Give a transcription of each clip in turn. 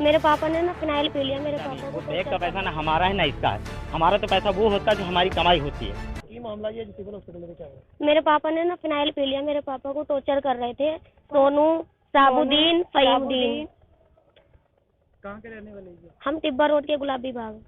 मेरे पापा ने ना फिनाइल पी लिया मेरे पापा को। बैग का पैसा ना हमारा है ना इसका है। हमारा तो पैसा वो होता है जो हमारी कमाई होती है। ये मामला ये सिविल हॉस्पिटल में क्या है? मेरे पापा ने ना फिनाइल पी लिया, मेरे पापा को टॉर्चर कर रहे थे। सोनू, साबुद्दीन, फहीमुद्दीन। कहाँ के रहने वाले हैं? हम तिब्बा रोड के गुलाबी बाग।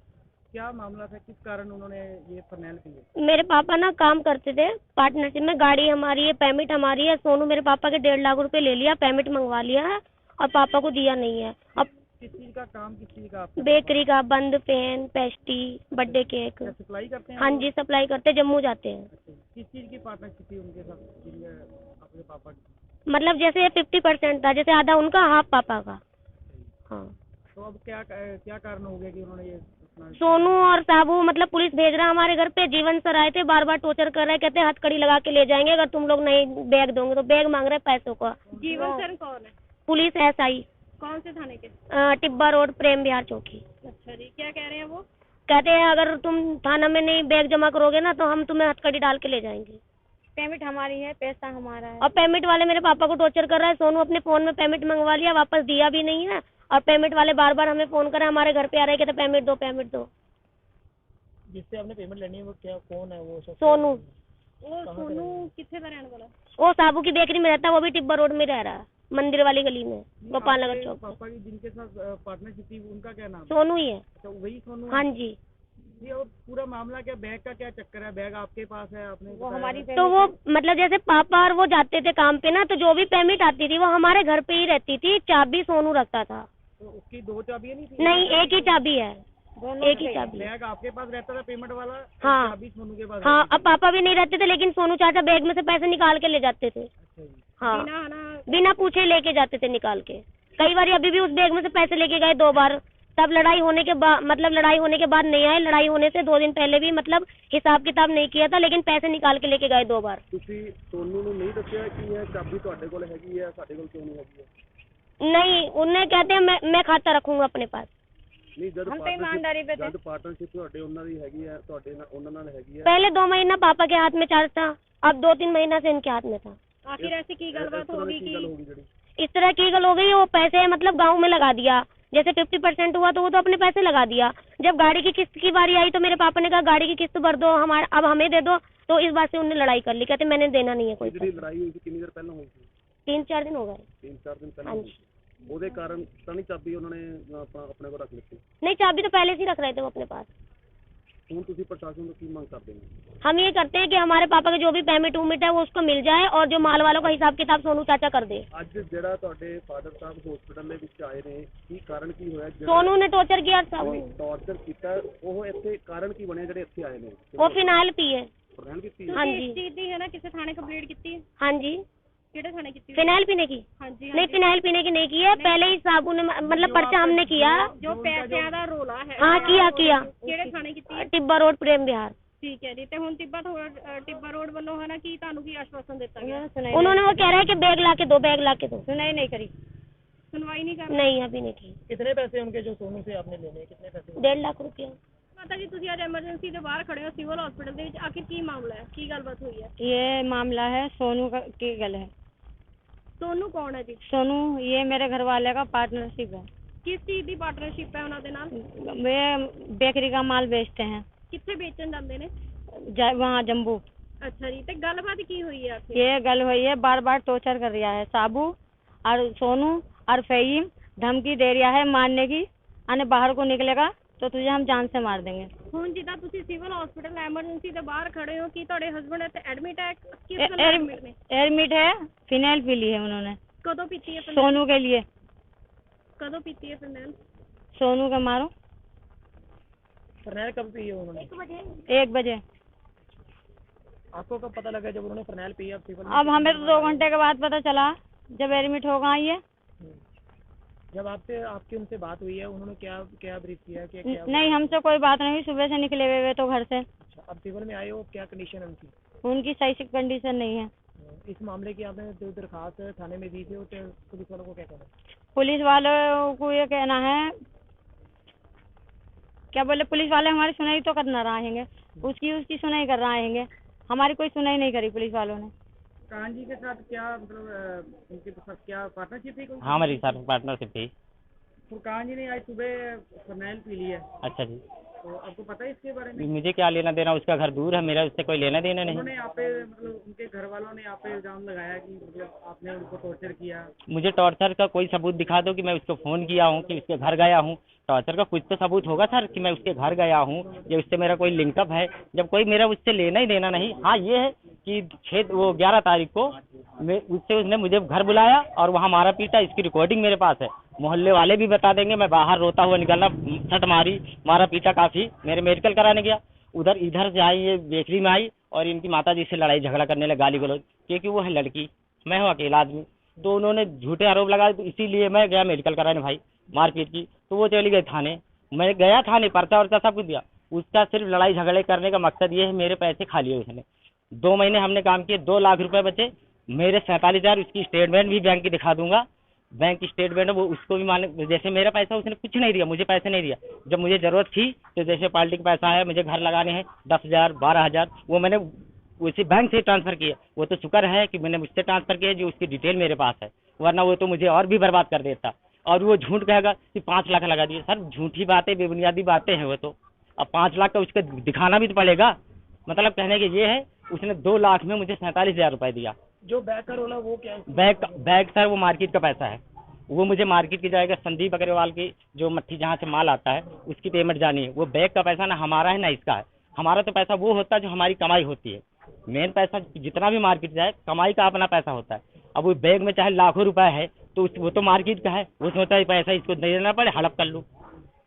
क्या मामला था, किस कारण उन्होंने ये फरनैल पी? मेरे पापा ना काम करते थे पार्टनरशिप में, गाड़ी हमारी है, पेमेंट हमारी है। सोनू मेरे पापा के 1.5 लाख रुपए ले लिया, पेमेंट मंगवा लिया है और पापा को दिया नहीं है। अब किस चीज का काम, किस चीज का आपका? बेकरी का, बंद पेन, पेस्ट्री, बर्थडे केक। सप्लाई करते हैं? हाँ जी, सप्लाई करते, जम्मू जाते हैं। किस चीज की पार्टनरशिप थी उनके साथ, आपके पापा की? मतलब जैसे 50% था, जैसे आधा उनका, हाफ पापा का। हाँ। तो अब क्या कारण हो गया कि उन्होंने ये सोनू और साबू, मतलब पुलिस भेज रहा है हमारे घर पे। जीवन सर आए थे, बार बार टॉर्चर कर रहे हैं, कहते हैं हथकड़ी लगा के ले जाएंगे अगर तुम लोग नहीं बैग दोगे तो। बैग मांग रहे हैं पैसों का। जीवन सर कौन है? Police SI। कौन से थाने के? टिब्बा रोड, प्रेम विहार चौकी। अच्छा जी, क्या कह रहे हैं वो? कहते हैं अगर तुम थाना में नहीं बैग जमा करोगे ना तो हम तुम्हें हथकड़ी डाल के ले जाएंगे। पेमेंट हमारी है, पैसा हमारा है। और पेमेंट वाले मेरे पापा को टॉर्चर कर रहा है। सोनू अपने फोन में पेमेंट मंगवा लिया, वापस दिया भी नहीं है। और पेमेंट वाले बार बार हमें फोन कर रहे हैं, हमारे घर पे आ रहे हैं, कहते पेमेंट दो, पेमेंट दो। जिससे आपने पेमेंट लेनी है वो क्या, कौन है वो? सोनू। वो सोनू कितने का रहने वाला? वो साबू की बेकरी में रहता है, वो भी टिब्बा रोड में रह रहा है, मंदिर वाली गली में, गोपाल नगर चौक। पापा की जिनके साथ पार्टनरशिप थी उनका क्या नाम? सोनू ही है। तो वही सोनू? हाँ जी। ये और पूरा मामला क्या, बैग का क्या चक्कर है? बैग आपके पास है, आपने वो हमारी तो वो मतलब जैसे पापा और वो जाते थे काम पे ना, तो जो भी पेमेंट आती थी वो हमारे घर पे ही रहती थी। चाबी सोनू रखता था। तो उसकी 2 चाबियां नहीं थी? नहीं, एक ही चाबी है, एक ही चाबी। बैग आपके पास रहता था पेमेंट वाला? हाँ। चाबी सोनू के पास? हाँ, अब पापा भी नहीं रहते थे, लेकिन सोनू चाचा बैग में से पैसे निकाल के ले जाते थे। अच्छा जी। हाँ, बिना पूछे लेके जाते थे निकाल के। कई बार अभी भी उस बैग में से पैसे लेके गए 2 बार। तब लड़ाई होने के बाद, मतलब लड़ाई होने के बाद नहीं आए, लड़ाई होने से 2 दिन पहले भी मतलब हिसाब किताब नहीं किया था, लेकिन पैसे निकाल के लेके गए 2 बार। ਤੁਸੀਂ सोनू ਨੂੰ नहीं ਦੱਸਿਆ कि यह चाबी ਤੁਹਾਡੇ ਕੋਲ ਹੈਗੀ ਹੈ, ਸਾਡੇ ਕੋਲ ਕਿਉਂ ਨਹੀਂ ਹੈਗੀ ਹੈ? नहीं, उन्हें कहते हैं मैं खाता रखूंगा अपने पास। नहीं, जब हम तो ईमानदारी पे थे। जब पार्टनरशिप ਤੁਹਾਡੇ ਉਹਨਾਂ ਦੀ ਹੈਗੀ ਹੈ, ਤੁਹਾਡੇ ਨਾਲ ਉਹਨਾਂ ਨਾਲ ਹੈਗੀ ਹੈ। पहले 2 महीना पापा के हाथ में चार्ज था, अब 2-3 महीना से इनके हाथ में था। आखिर ऐसी की गलबात होगी कि इस तरह की गल हो गई। वो पैसे मतलब गांव में लगा दिया, जैसे 50% हुआ तो वो तो अपने पैसे लगा दिया। जब गाड़ी की किस्त की बारी आई तो मेरे पापा ने कहा गाड़ी की किस्त भर दो, हमारे अब हमें दे दो। तो इस बात से उन्होंने लड़ाई कर ली, कहते मैंने देना नहीं है कोई। लड़ाई हुई थी कितनी देर पहले हुई थी? 3-4 दिन हो गए। 3-4 दिन पहले ਉਹਦੇ ਕਾਰਨ ਤਾਂ ਨਹੀਂ ਚਾਬੀ ਉਹਨਾਂ ਨੇ ਆਪਣੇ ਕੋਲ ਰੱਖ ਲਈ? नहीं, चाबी तो पहले से ही रख रहे थे वो अपने पास। ਹੁਣ ਤੁਸੀਂ ਪ੍ਰਸ਼ਾਸਨ ਤੋਂ ਕੀ ਮੰਗ ਕਰਦੇ ਹੋ? हम ये करते हैं कि हमारे पापा का जो भी पेमेंट उमिट है वो उसको मिल जाए और जो माल वालों का हिसाब किताब सोनू चाचा कर दे। ਅੱਜ ਜਿਹੜਾ ਤੁਹਾਡੇ ਫਾਦਰ ਸਾਹਿਬ ਹਸਪੀਟਲ ਦੇ ਵਿੱਚ ਆਏ ਨੇ, ਕੀ ਕਾਰਨ ਕੀ ਹੋਇਆ? सोनू ने टॉर्चर किया था, ਟੌਰਚਰ ਕੀਤਾ, ਉਹ ਇੱਥੇ ਕਾਰਨ ਕੀ ਬਣਿਆ ਜਿਹੜੇ ਇੱਥੇ ਆਏ ਨੇ? वो फिनाइल पिए। ਰਹਿਣ ਕੀਤੀ? हाँ इस जी, चीज दी है ना, किसी थाने कंप्लेंट की है? हाँ जी। केड़े थाने की? फिनाइल पीने की? हाँ जी। नहीं, फिनाइल पीने की नहीं की है, पहले ही साबू ने मतलब पर्चा हमने किया। जो पैसे दा रोला है। हाँ, किया। केड़े थाने की? टिब्बा रोड, प्रेम विहार। ठीक है जी। ते हुन टिब्बा रोड ਵੱਲੋਂ है ना कि तानू की आश्वासन दिता गया? उन्होंने वो कह रहा है कि बैग ला के दो, बैग ला के दो। सुनाई नहीं करी, सुनवाई नहीं कर? नहीं, अभी नहीं की। कितने पैसे उनके जो सोनू से आपने लेने, कितने पैसे? 1.5 लाख रुपया। माता जी, ਤੁਸੀਂ ਅੱਜ ਐਮਰਜੈਂਸੀ ਦੇ ਬਾਹਰ ਖੜੇ ਹੋ ਸਿਵਲ ਹਸਪੀਟਲ ਦੇ ਵਿੱਚ, ਆਖਿਰ ਕੀ ਮਾਮਲਾ ਹੈ, ਕੀ ਗੱਲਬਾਤ ਹੋਈ ਹੈ? ये मामला है सोनू की गल है। सोनू कौन है जी? सोनू ये मेरे घर वाले का पार्टनरशिप है। किस चीज ਦੀ ਪਾਰਟਨਰਸ਼ਿਪ ਹੈ ਉਹਨਾਂ ਦੇ ਨਾਲ? वे बेकरी का माल बेचते हैं, ਕਿੱਥੇ ਵੇਚਣ ਜਾਂਦੇ ਨੇ? वहाँ जम्बू। अच्छा जी। ਤੇ ਗੱਲਬਾਤ ਕੀ ਹੋਈ ਹੈ ਆਖਿਰ? ये गल हुई है, बार बार टॉर्चर कर रहा है साबू और सोनू और फहीम, धमकी दे रहा है मारने की, आने बाहर को निकलेगा तो तुझे हम जान से मार देंगे। ਹੁਣ ਜਿੱਦਾਂ ਤੁਸੀਂ ਸਿਵਲ ਹਸਪੀਟਲ ਐਮਰਜੈਂਸੀ ਦੇ ਬਾਹਰ ਖੜੇ ਹੋ, ਕੀ ਤੁਹਾਡੇ ਹਸਬੰਡ ਇੱਥੇ ਐਡਮਿਟ ਹੈ? ਕਿਸ ਤਰ੍ਹਾਂ ਐਡਮਿਟ ਨੇ? एडमिट है, फिनाइल पी ली है उन्होंने ਕਦੋਂ ਪੀਤੀ ਹੈ ਫਿਰ? सोनू के लिए। ਕਦੋਂ ਪੀਤੀ ਹੈ ਫਿਰ? सोनू के मारो फरनैल कब पी है उन्होंने? 1 बजे। आपको कब पता लगा जब उन्होंने फरनैल पी? अब हमें तो 2 घंटे के बाद पता चला जब एडमिट हो गई है। जब आपकी उनसे बात हुई है, उन्होंने क्या ब्रीफ किया कि क्या? नहीं, हमसे कोई बात नहीं, सुबह से निकले हुए तो घर से। अच्छा, अब सिविल में आए हो, क्या कंडीशन है उनकी? उनकी सही कंडीशन नहीं है। इस मामले की आपने जो दरखास्त थाने में दी थी, तो पुलिस वालों को क्या कहना? पुलिस वालों को ये कहना है, क्या बोले, पुलिस वाले हमारी सुनाई तो करना रहेंगे, उसकी सुनाई कर रहेंगे, हमारी कोई सुनाई नहीं करी पुलिस वालों ने। कान जी के साथ क्या मतलब उनके साथ क्या पार्टनरशिप थी? हाँ, हमारी साथ पार्टनरशिप थी। फुरकान जी ने आज सुबह फरनैल पी ली है, अच्छा जी, तो आपको पता है इसके बारे में? मुझे क्या लेना देना, उसका घर दूर है, मेरा उससे कोई लेना देना नहीं। उन्होंने यहाँ पे मतलब उनके घर वालों ने यहाँ पे इल्जाम लगाया कि मतलब आपने उनको टॉर्चर किया। मुझे टॉर्चर का कोई सबूत दिखा दो कि मैं उसको फ़ोन किया हूँ, कि उसके घर गया हूँ। टॉर्चर का कुछ तो सबूत होगा सर कि मैं उसके घर गया हूँ या उससे मेरा कोई लिंकअप है, जब कोई मेरा उससे लेना ही देना नहीं। हाँ ये है कि 11 तारीख को उसने मुझे घर बुलाया और वहाँ मारा पीटा, इसकी रिकॉर्डिंग मेरे पास है। मोहल्ले वाले भी बता देंगे, मैं बाहर रोता हुआ निकला, सट मारी, मारा पीटा काफ़ी, मेरे मेडिकल कराने गया। इधर से आई, ये बेकरी में आई और इनकी माताजी से लड़ाई झगड़ा करने लगा, गाली गलौज, क्योंकि वो है लड़की, मैं हूँ अकेला आदमी, तो उन्होंने झूठे आरोप लगाए, तो इसीलिए मैं गया मेडिकल कराने भाई, मारपीट की। तो वो चली गई थाने, मैं गया थाने, पर्चा वर्चा सब कुछ दिया। उसका सिर्फ लड़ाई झगड़े करने का मकसद ये है, मेरे पैसे खा लिए उसने। 2 महीने हमने काम किए, 2 लाख रुपए बचे मेरे, 47,000। उसकी स्टेटमेंट भी बैंक की दिखा दूंगा, बैंक की स्टेटमेंट है वो, उसको भी माने। जैसे मेरा पैसा उसने कुछ नहीं दिया, मुझे पैसे नहीं दिया। जब मुझे जरूरत थी तो जैसे पार्टी का पैसा है, मुझे घर लगाने हैं 10,000 12,000, वो मैंने उसी बैंक से ट्रांसफर किए। वो तो शुक्र है कि मैंने मुझसे ट्रांसफर किया, जो उसकी डिटेल मेरे पास है, वरना वो तो मुझे और भी बर्बाद कर देता। और वो झूठ कहेगा कि 5 लाख लगा दिए। सर झूठी बातें, बेबुनियादी बातें हैं वो तो। अब 5 लाख का उसका दिखाना भी तो पड़ेगा। मतलब कहने के ये है, उसने 2 लाख में मुझे 47,000 रुपए दिया। जो बैग का रोला वो क्या है? बैग सर वो मार्केट का पैसा है, वो मुझे मार्केट की जाएगा, संदीप अग्रवाल की जो मट्ठी जहाँ से माल आता है उसकी पेमेंट जानी है। वो बैग का पैसा ना हमारा है ना इसका है। हमारा तो पैसा वो होता है जो हमारी कमाई होती है। मेन पैसा जितना भी मार्केट जाए, कमाई का अपना पैसा होता है। अब वो बैग में चाहे लाखों रुपए है तो वो तो मार्केट का है, वो सोचता है पैसा इसको दे देना पड़े, हड़प कर लूँ,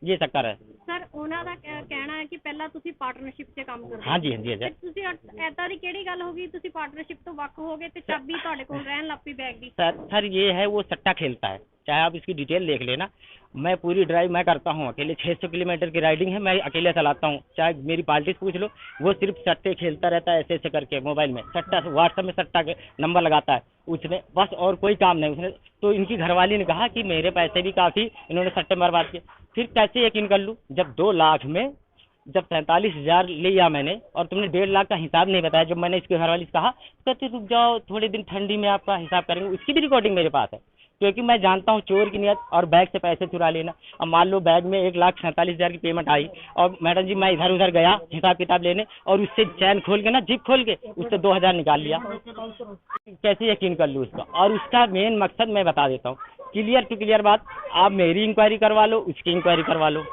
ये चक्कर है। ਸਰ ਉਹਨਾਂ ਦਾ ਕਹਿਣਾ ਹੈ ਕਿ ਪਹਿਲਾਂ ਤੁਸੀਂ ਪਾਰਟਨਰਸ਼ਿਪ 'ਚ ਕੰਮ ਕਰਦੇ हाँ जी, हाँ जी, ਤੇ ਤੁਸੀਂ ਐਦਾਂ ਦੀ ਕਿਹੜੀ ਗੱਲ ਹੋ ਗਈ ਤੁਸੀਂ ਪਾर्टनरशिप ਤੋਂ ਵੱਖ ਹੋ ਗਏ ਤੇ ਚਾਬੀ ਤੁਹਾਡੇ ਕੋਲ ਰਹਿਣ ਲੱਗ ਪਈ बैग ਦੀ? सर ये है, वो सट्टा खेलता है, चाहे आप इसकी डिटेल देख लेना। मैं पूरी ड्राइव मैं करता हूँ अकेले, 600 किलोमीटर की राइडिंग है, मैं अकेले चलाता हूँ। चाहे मेरी पार्टी से पूछ लो, वो सिर्फ सट्टे खेलता रहता है, ऐसे ऐसे करके मोबाइल में सट्टा, व्हाट्सएप में सट्टा के नंबर लगाता है उसने, बस और कोई काम नहीं उसने। तो इनकी घरवाली ने कहा कि मेरे पैसे भी काफ़ी इन्होंने सट्टे में बर्बाद किए। फिर कैसे यकीन कर लूँ, जब 2 लाख में जब 47,000 लिया मैंने और तुमने 1.5 लाख का हिसाब नहीं बताया। जब मैंने इसके घरवाली से कहा, कहते रुक जाओ थोड़े दिन ठंडी में आपका हिसाब करेंगे, उसकी भी रिकॉर्डिंग मेरे पास है, क्योंकि मैं जानता हूँ चोर की नियत और बैग से पैसे चुरा लेना। अब मान लो बैग में 1,47,000 की पेमेंट आई और मैडम जी मैं इधर उधर गया हिसाब किताब लेने और उससे चैन खोल के ना, जिप खोल के उससे 2,000 निकाल लिया। कैसे यकीन कर लूँ उसका? और उसका मेन मकसद मैं बता देता हूँ, क्लियर टू क्लियर बात। आप मेरी इंक्वायरी करवा लो, उसकी इंक्वायरी करवा लो,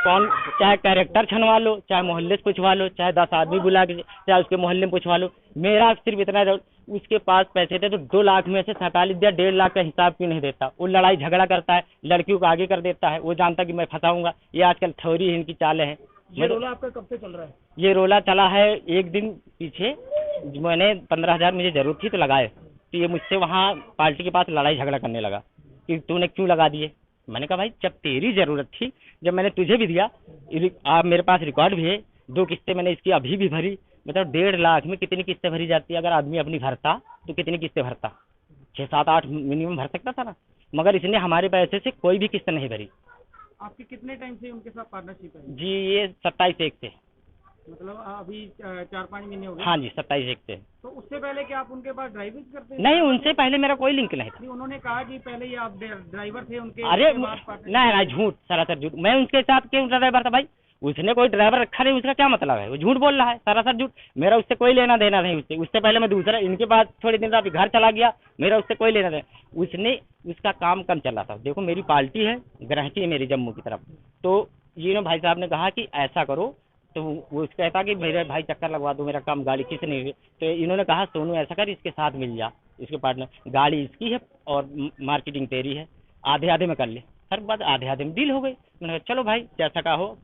कौन चाहे कैरेक्टर छनवा लो, चाहे मोहल्ले से पूछवा लो, चाहे 10 आदमी बुला के, चाहे उसके मोहल्ले में पूछवा लो। मेरा सिर्फ इतना, उसके पास पैसे थे तो 2 लाख में से 47 दिया, 1.5 लाख का हिसाब क्यों नहीं देता? वो लड़ाई झगड़ा करता है, लड़कियों को आगे कर देता है, वो जानता कि मैं फंसाऊंगा। ये आजकल थ्योरी है, इनकी चालें हैं। ये रोला आपका कब से चल रहा है? ये रोला चला है 1 दिन पीछे, मैंने 15,000 मुझे जरूरत थी तो लगाए, तो ये मुझसे वहाँ पार्टी के पास लड़ाई झगड़ा करने लगा कि तूने क्यों लगा दिए। मैंने कहा भाई जब तेरी जरूरत थी, जब मैंने तुझे भी दिया, आप मेरे पास रिकॉर्ड भी है, 2 किस्तें मैंने इसकी अभी भी भरी। मतलब 1.5 लाख में कितनी किस्तें भरी जाती है? अगर आदमी अपनी भरता तो कितनी किस्तें भरता? 6 7 8 मिनिमम भर सकता था ना, मगर इसने हमारे पैसे से कोई भी किस्त नहीं भरी। आपकी कितने टाइम से उनके साथ पार्टनरशिप है? जी ये 27/1 से, मतलब अभी 4-5 महीने हो गए। हाँ जी 27/1 से। तो उससे पहले क्या आप उनके पास ड्राइविंग करते थे? नहीं, उनसे पहले मेरा कोई लिंक नहीं था। नहीं, उन्होंने कहा कि पहले ये आप ड्राइवर थे उनके। अरे उसके बाद partnership- नहीं, झूठ, सरासर झूठ। मैं उनके साथ क्यों ड्राइवर था भाई? उसने कोई ड्राइवर रखा नहीं, उसका क्या मतलब है? वो झूठ बोल रहा है, सरासर झूठ। मेरा उससे कोई लेना देना नहीं। उससे पहले मैं दूसरा इनके पास थोड़े दिन बाद घर चला गया, मेरा उससे कोई लेना देना। उसने उसका काम कम चल रहा था। देखो मेरी पार्टी है, ग्राहकी है मेरी जम्मू की तरफ, तो ये ना भाई साहब ने कहा कि ऐसा करो, तो वो कहता कि मेरे भाई चक्कर लगवा दो, मेरा काम गाड़ी किस नहीं। तो इन्होंने कहा सोनू ऐसा कर, इसके साथ मिल जा, इसके पार्टनर, गाड़ी इसकी है और मार्केटिंग तेरी है, आधे आधे में कर ले। हर बात आधे आधे में डील हो गई। मैंने कहा चलो भाई जैसा का हो।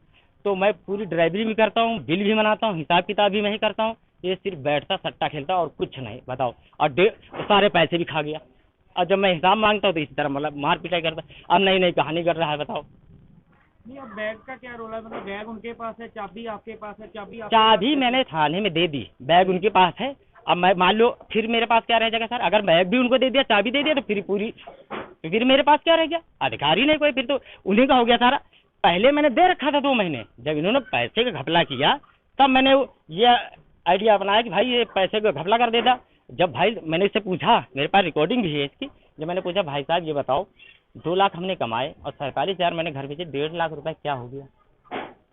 तो मैं पूरी ड्राइवरी भी करता हूँ, बिल भी बनाता हूँ, हिसाब किताब भी मैं ही करता हूँ। ये सिर्फ बैठता सट्टा खेलता और कुछ नहीं, बताओ। और सारे पैसे भी खा गया। और जब मैं हिसाब मांगता हूँ तो इसी तरह मतलब मार पिटाई करता। अब नई नई कहानी कर रहा है, बताओ। नहीं, अब बैग का क्या रोल है? मतलब बैग उनके पास है, चाबी आपके पास है, चाबी मैंने थाने में दे दी, बैग उनके पास है। अब मैं मान लो फिर मेरे पास क्या रह जाएगा सर? अगर बैग भी उनको दे दिया, चाबी दे दिया, तो फिर मेरे पास क्या रह गया? अधिकार ही नहीं कोई, फिर तो उन्हीं का हो गया सारा। पहले मैंने दे रखा था 2 महीने, जब इन्होंने पैसे का घपला किया तब मैंने ये आइडिया अपनाया कि भाई ये पैसे का घपला कर देता। जब भाई मैंने इससे पूछा, मेरे पास रिकॉर्डिंग भी है इसकी, जब मैंने पूछा भाई साहब ये बताओ 2 लाख हमने कमाए और सरकारी शेयर मैंने घर बेचे 1.5 लाख रुपए, क्या हो गया?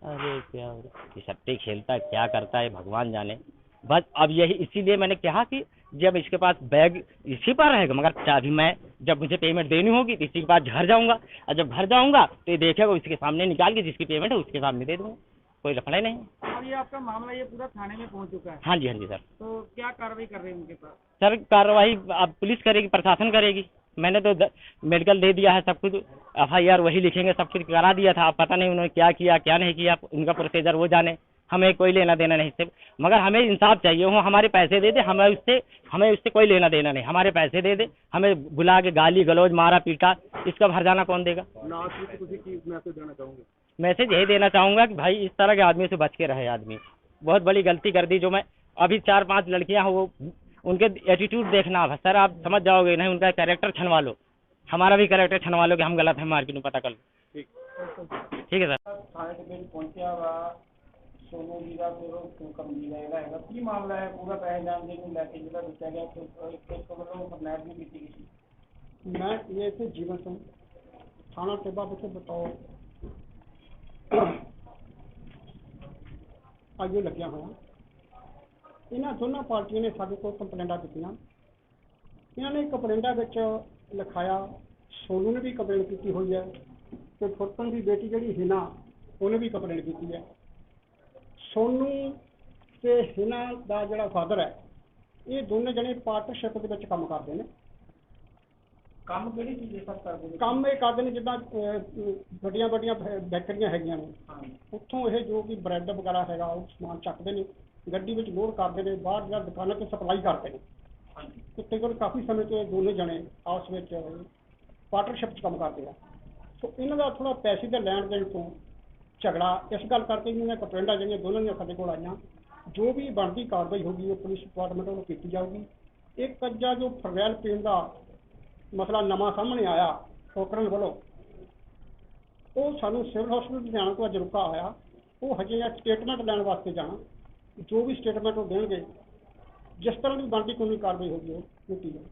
अरे क्या हो गया? ये सट्टे खेलता है, क्या करता है भगवान जाने। बस अब यही इसीलिए मैंने कहा कि जब इसके पास बैग इसी पर रहेगा, मगर चाबी मैं जब मुझे पेमेंट देनी होगी तो इसी के पास घर जाऊंगा, और जब घर जाऊंगा तो ये देखेगा, इसके सामने निकाल के जिसकी पेमेंट है उसके सामने दे दूंगा, कोई लफड़ा नहीं। और ये आपका मामला ये पूरा थाने में पहुंच चुका है, हाँ जी सर। तो क्या कार्रवाई कर रहे हैं उनके पास? सर कार्रवाई अब पुलिस करेगी, प्रशासन करेगी। मैंने तो मेडिकल दे दिया है, सब कुछ FIR वही लिखेंगे, सब कुछ करा दिया था। अब पता नहीं उन्होंने क्या किया क्या नहीं किया, उनका प्रोसीजर वो जाने, हमें कोई लेना देना नहीं इससे। मगर हमें इंसाफ चाहिए, वो हमारे पैसे दे दे, हमें उससे कोई लेना देना नहीं, हमारे पैसे दे दे। हमें बुला के गाली गलौज मारा पीटा, इसका भरजाना कौन देगा? मैसेज यही देना चाहूँगा कि भाई इस तरह के आदमी से बच के रहे। आदमी बहुत बड़ी गलती कर दी। जो मैं अभी 4-5 लड़कियां हैं, वो उनके एटीट्यूड देखना है सर, आप समझ जाओगे। नहीं उनका कैरेक्टर छनवा लो, हमारा भी कैरेक्टर छनवा लो कि हम गलत हैं, मार्केट में पता कर लो। ठीक है सर। सोनू वीरा कम वीरा की मामला है पूरा पैसे जान देने लैके जिला दस्या गया तो एक फरनैट भी की गई। मैं ये इतने जीवन सिंह थाना टिब्बा बच्चे बताओ आइए लग्या हुआ। इन्होंने दोनों पार्टियों ने साढ़े को कंप्लेंटा कीतियां। इन्होंने कंप्लेंटा लिखाया, सोनू ने भी कंप्लेंट की हुई है, तो फुरपन की बेटी जी हिना उन्हें भी कंप्लेंट की है। सोनू ते हिना का जिहड़ा फादर है, ये दोनों जने पार्टनरशिप के विच काम करते हैं। काम किहड़ी चीज़ सब करते हैं? काम ये करते हैं जिद्दां वड्डियां वड्डियां बैकरियां हैगियां ने, उत्थों ये जो भी ब्रैड वगैरह हैगा वो समान चकते हैं, गड्डी में लोड करते हैं, बाहर जिहड़ा दुकानों से सप्लाई करते हैं। तो तकरीबन काफ़ी समय तो दोनों जने आपस में पार्टनरशिप काम करते हैं। तो इन्हों का थोड़ा पैसे के लैन देन तो झगड़ा इस गल करके इन्होंने कंप्लेंटा जी दोनों ने साढ़े को आईयां। जो भी बनती कार्रवाई होगी वो पुलिस डिपार्टमेंट वालों की जाऊगी। एक अज्जा जो फरवैल पीण का मसला नवा सामने आया पोखरण वालों, वो सानू सिविल हॉस्पिटल लुधियाना तो अज रुका आया, वो हजे स्टेटमेंट लैन वास्ते जाना। जो भी स्टेटमेंट वो देंगे, जिस तरह की बनती कानूनी कार्रवाई होगी वो की जाए।